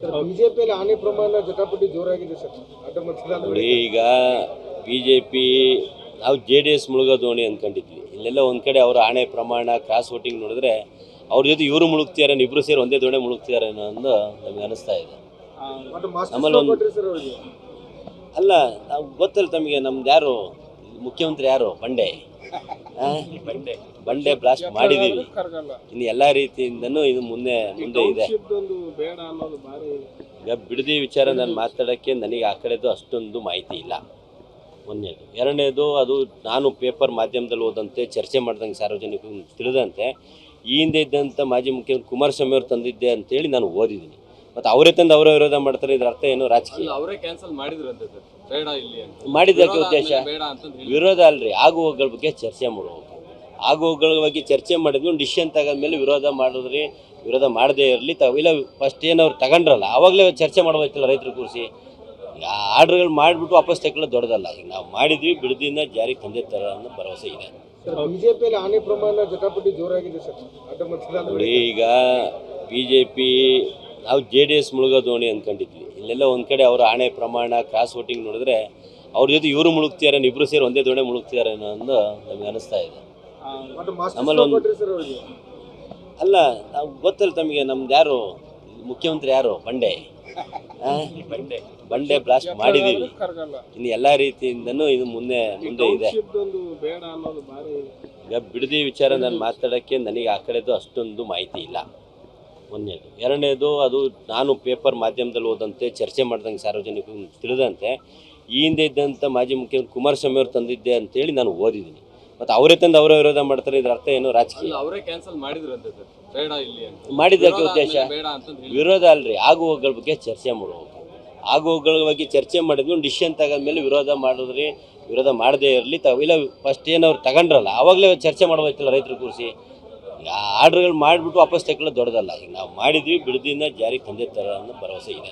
ಬಿಜೆಪಿಯಲ್ಲಿ ಆನೆ ಪ್ರಮಾಣ ಜಟಾಪಟಿ ಜೋರಾಗಿದೆ ಸರ್. ನೋಡಿ, ಈಗ ಬಿಜೆಪಿ ನಾವು JDS ಮುಳುಗೋದೋಣಿ ಅಂದ್ಕೊಂಡಿದ್ವಿ. ಇಲ್ಲೆಲ್ಲ ಒಂದು ಕಡೆ ಅವರ ಆಣೆ ಪ್ರಮಾಣ ಕ್ರಾಸ್ ವೋಟಿಂಗ್ ನೋಡಿದ್ರೆ ಅವ್ರ ಜೊತೆ ಇವರು ಮುಳುಗ್ತಿದ್ದಾರೆ, ಇಬ್ಬರು ಸೇರಿ ಒಂದೇ ದೋಣೆ ಮುಳುಗ್ತಿದ್ದಾರೆ ಅನ್ನೋದು ನಮಗೆ ಅನಿಸ್ತಾ ಇದೆ. ನಮ್ಮಲ್ಲಿ ಒಂದು ಅಲ್ಲ, ನಾವು ಗೊತ್ತಲ್ಲ ತಮಗೆ, ನಮ್ದು ಯಾರು ಮುಖ್ಯಮಂತ್ರಿ ಯಾರು ಬಂಡೆ ಬ್ಲಾಸ್ಟ್ ಮಾಡಿದ್ದೀವಿ. ಇನ್ನು ಎಲ್ಲ ರೀತಿಯಿಂದನೂ ಇದು ಮುಂದೆ ಇದೆ. ಈಗ ಬಿಡದಿ ವಿಚಾರ ನಾನು ಮಾತಾಡೋಕ್ಕೆ ನನಗೆ ಆ ಕಡೆದು ಅಷ್ಟೊಂದು ಮಾಹಿತಿ ಇಲ್ಲ. ಒಂದನೇದು. ಎರಡನೇದು, ಅದು ನಾನು ಪೇಪರ್ ಮಾಧ್ಯಮದಲ್ಲಿ ಓದಂತೆ ಚರ್ಚೆ ಮಾಡಿದಂಗೆ ಸಾರ್ವಜನಿಕರು ತಿಳಿದಂತೆ ಈ ಹಿಂದೆ ಇದ್ದಂಥ ಮಾಜಿ ಮುಖ್ಯಮಂತ್ರಿ ಕುಮಾರಸ್ವಾಮಿ ಅವರು ತಂದಿದ್ದೆ ಅಂತೇಳಿ ನಾನು ಓದಿದ್ದೀನಿ. ಮತ್ತು ಅವರೇ ತಂದು ಅವರೇ ವಿರೋಧ ಮಾಡ್ತಾರೆ, ಇದ್ರ ಅರ್ಥ ಏನು? ರಾಜಕೀಯ ಅವರೇ ಕ್ಯಾನ್ಸಲ್ ಮಾಡಿದ್ರಂತೆ ಸರ್, ಬೇಡ ಇಲ್ಲಿ ಅಂತ. ಮಾಡಿದ್ದಕ್ಕೆ ಉದ್ದೇಶ ವಿರೋಧ ಅಲ್ರಿ, ಆಗುವಗಳ ಬಗ್ಗೆ ಚರ್ಚೆ ಮಾಡುವಾಗ ಆಗುವಗಳ ಬಗ್ಗೆ ಚರ್ಚೆ ಮಾಡಿದ್ವಿ, ಡಿಸಿಷನ್ ತಗೊಂಡ್ಮೇಲೆ ವಿರೋಧ ಮಾಡಿದ್ರಿ, ವಿರೋಧ ಮಾಡದೇ ಇರಲಿ ಇಲ್ಲ ಫಸ್ಟ್ ಏನು ಅವ್ರು ತಗೊಂಡ್ರಲ್ಲ ಆವಾಗಲೇ ಚರ್ಚೆ ಮಾಡ್ಬೇಕಲ್ಲ ರೈತರು ಕೂರಿಸಿ. ಆರ್ಡ್ರ್ಗಳು ಮಾಡಿಬಿಟ್ಟು ವಾಪಸ್ ತಗೊಳ್ಳೋದು ದೊಡ್ಡದಲ್ಲ. ಈಗ ನಾವು ಮಾಡಿದ್ವಿ, ಬಿಡದಿನ ಜಾರಿಗೆ ತಂದಿರ್ತಾರೆ ಅನ್ನೋ ಭರವಸೆ ಇದೆ. ಬಿಜೆಪಿಯಲ್ಲಿ ಆನೆ ಪ್ರಮಾಣ ಜಟಾಪಟಿ ಜೋರಾಗಿದೆ ಸರ್. ನೋಡಿ, ಈಗ ಬಿಜೆಪಿ ನಾವು JDS ಮುಳುಗೋದೋಣಿ ಅಂದ್ಕೊಂಡಿದ್ವಿ. ಇಲ್ಲೆಲ್ಲ ಒಂದು ಕಡೆ ಅವರ ಆಣೆ ಪ್ರಮಾಣ ಕ್ರಾಸ್ ವೋಟಿಂಗ್ ನೋಡಿದ್ರೆ ಅವ್ರ ಜೊತೆ ಇವರು ಮುಳುಗ್ತಿದ್ದಾರೆ, ಇಬ್ಬರು ಸೇರಿ ಒಂದೇ ದೋಣೆ ಮುಳುಗ್ತಿದ್ದಾರೆ ಅನ್ನೋದು ನಮಗೆ ಅನಿಸ್ತಾ ಇದೆ. ನಮ್ಮಲ್ಲಿ ಒಂದು ಅಲ್ಲ, ನಾವು ಗೊತ್ತಲ್ಲ ತಮಗೆ, ನಮ್ದು ಯಾರು ಮುಖ್ಯಮಂತ್ರಿ ಯಾರು ಬಂಡೆ ಬ್ಲಾಸ್ಟ್ ಮಾಡಿದ್ದೀವಿ. ಇನ್ನು ಎಲ್ಲ ರೀತಿಯಿಂದನೂ ಇದು ಮುಂದೆ ಇದೆ. ಈಗ ಬಿಡದಿ ವಿಚಾರ ನಾನು ಮಾತಾಡೋಕ್ಕೆ ನನಗೆ ಆ ಕಡೆದು ಅಷ್ಟೊಂದು ಮಾಹಿತಿ ಇಲ್ಲ. ಒಂದನೇದು. ಎರಡನೇದು, ಅದು ನಾನು ಪೇಪರ್ ಮಾಧ್ಯಮದಲ್ಲಿ ಓದಂತೆ ಚರ್ಚೆ ಮಾಡಿದಂಗೆ ಸಾರ್ವಜನಿಕರು ತಿಳಿದಂತೆ ಈ ಹಿಂದೆ ಇದ್ದಂಥ ಮಾಜಿ ಮುಖ್ಯಮಂತ್ರಿ ಕುಮಾರಸ್ವಾಮಿ ಅವರು ತಂದಿದ್ದೆ ಅಂತೇಳಿ ನಾನು ಓದಿದ್ದೀನಿ. ಮತ್ತು ಅವರೇ ತಂದು ಅವರೇ ವಿರೋಧ ಮಾಡ್ತಾರೆ, ಇದ್ರ ಅರ್ಥ ಏನು? ರಾಜಕೀಯ ಅವರೇ ಕ್ಯಾನ್ಸಲ್ ಮಾಡಿದ್ರಂತೆ ಸರ್, ಬೇಡ ಇಲ್ಲಿ ಅಂತ. ಮಾಡಿದ್ದಕ್ಕೆ ಉದ್ದೇಶ ವಿರೋಧ ಅಲ್ರಿ, ಆಗುವಗಳ ಬಗ್ಗೆ ಚರ್ಚೆ ಮಾಡುವಾಗ ಆಗುವಗಳ ಬಗ್ಗೆ ಚರ್ಚೆ ಮಾಡಿದ್ವಿ, ಡಿಸಿಷನ್ ತಗೊಂಡ್ಮೇಲೆ ವಿರೋಧ ಮಾಡಿದ್ರಿ, ವಿರೋಧ ಮಾಡದೇ ಇರಲಿ ಇಲ್ಲ ಫಸ್ಟ್ ಏನು ಅವ್ರು ತಗೊಂಡ್ರಲ್ಲ ಆವಾಗಲೇ ಚರ್ಚೆ ಮಾಡ್ಬೇಕಲ್ಲ ರೈತರು ಕೂರಿಸಿ. ಆರ್ಡ್ರ್ಗಳು ಮಾಡಿಬಿಟ್ಟು ವಾಪಸ್ ತಗೊಳ್ಳೋದು ದೊಡ್ಡದಲ್ಲ. ಈಗ ನಾವು ಮಾಡಿದ್ವಿ, ಬಿಡದಿನ ಜಾರಿಗೆ ತಂದಿರ್ತಾರೆ ಅನ್ನೋ ಭರವಸೆ ಇದೆ.